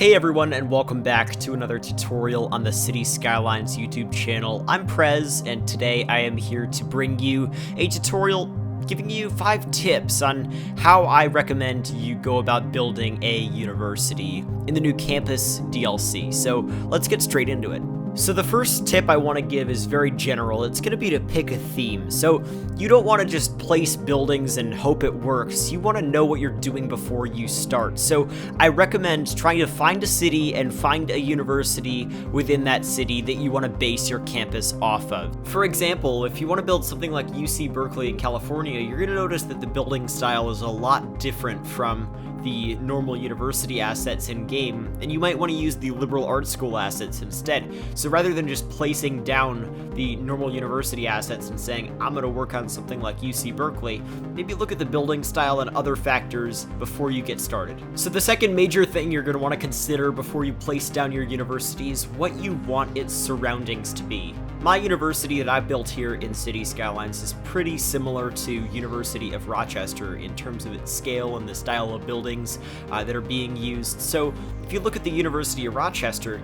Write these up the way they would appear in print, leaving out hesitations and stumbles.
Hey everyone, and welcome back to another tutorial on the City Skylines YouTube channel. I'm Prez, and today I am here to bring you a tutorial giving you 5 tips on how I recommend you go about building a university in the new campus DLC. So let's get straight into it. So the first tip I want to give is very general. It's going to be to pick a theme. So you don't want to just place buildings and hope it works. You want to know what you're doing before you start. So I recommend trying to find a city and find a university within that city that you want to base your campus off of. For example, if you want to build something like UC Berkeley in California, you're going to notice that the building style is a lot different from the normal university assets in game, and you might want to use the liberal arts school assets instead. So rather than just placing down the normal university assets and saying, I'm going to work on something like UC Berkeley, maybe look at the building style and other factors before you get started. So the second major thing you're going to want to consider before you place down your university is what you want its surroundings to be. My university that I built here in City Skylines is pretty similar to University of Rochester in terms of its scale and the style of buildings that are being used. So if you look at the University of Rochester,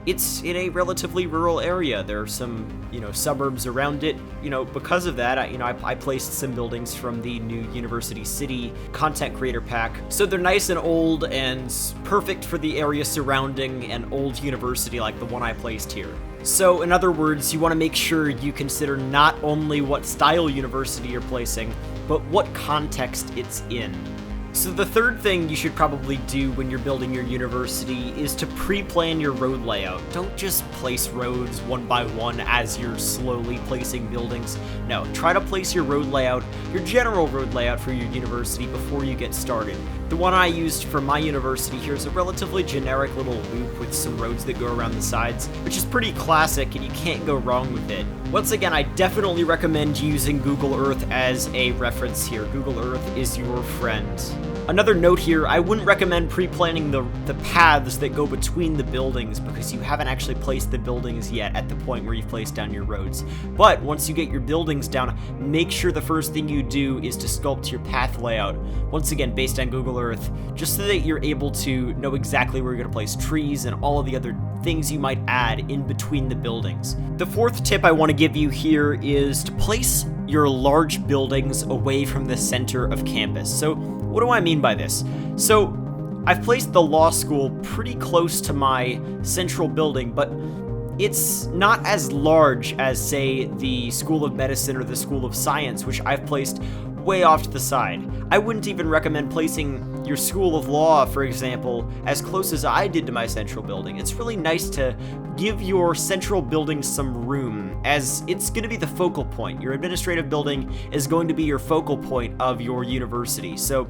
it's in a relatively rural area. There are some, suburbs around it. Because of that, I placed some buildings from the new University City content creator pack. So they're nice and old and perfect for the area surrounding an old university like the one I placed here. So in other words, you want to make sure you consider not only what style university you're placing, but what context it's in. So the third thing you should probably do when you're building your university is to pre-plan your road layout. Don't just place roads one by one as you're slowly placing buildings. No, try to place your road layout, your general road layout for your university before you get started. The one I used for my university here is a relatively generic little loop with some roads that go around the sides, which is pretty classic and you can't go wrong with it. Once again, I definitely recommend using Google Earth as a reference here. Google Earth is your friend. Another note here, I wouldn't recommend pre-planning the paths that go between the buildings because you haven't actually placed the buildings yet at the point where you've placed down your roads. But once you get your buildings down, make sure the first thing you do is to sculpt your path layout. Once again, based on Google Earth, just so that you're able to know exactly where you're going to place trees and all of the other things you might add in between the buildings. The fourth tip I want to give you here is to place your large buildings away from the center of campus. So what do I mean by this? So I've placed the law school pretty close to my central building, but it's not as large as, say, the School of Medicine or the School of Science, which I've placed way off to the side. I wouldn't even recommend placing your School of Law, for example, as close as I did to my central building. It's really nice to give your central building some room, as it's going to be the focal point. Your administrative building is going to be your focal point of your university. So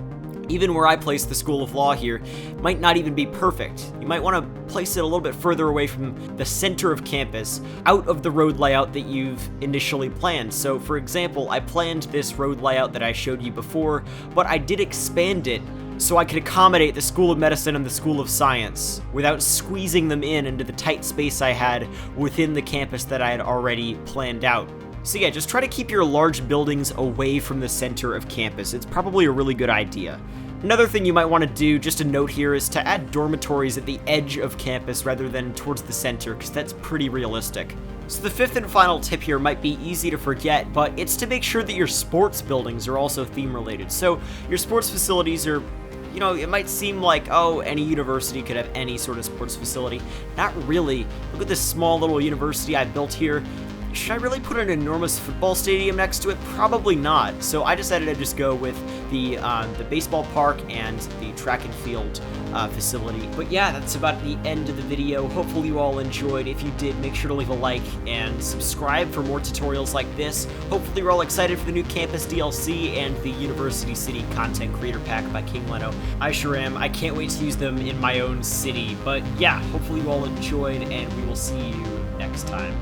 even where I place the School of Law here might not even be perfect. You might want to place it a little bit further away from the center of campus, out of the road layout that you've initially planned. So for example, I planned this road layout that I showed you before, but I did expand it so I could accommodate the School of Medicine and the School of Science without squeezing them into the tight space I had within the campus that I had already planned out. So yeah, just try to keep your large buildings away from the center of campus. It's probably a really good idea. Another thing you might want to do, just a note here, is to add dormitories at the edge of campus rather than towards the center, because that's pretty realistic. So the fifth and final tip here might be easy to forget, but it's to make sure that your sports buildings are also theme related. So your sports facilities are, it might seem like, oh, any university could have any sort of sports facility. Not really. Look at this small little university I built here. Should I really put an enormous football stadium next to it? Probably not. So I decided to just go with the baseball park and the track and field facility. But yeah, that's about the end of the video. Hopefully you all enjoyed. If you did, make sure to leave a like and subscribe for more tutorials like this. Hopefully you're all excited for the new campus DLC and the University City content creator pack by King Leno. I sure am. I can't wait to use them in my own city. But yeah, hopefully you all enjoyed, and we will see you next time.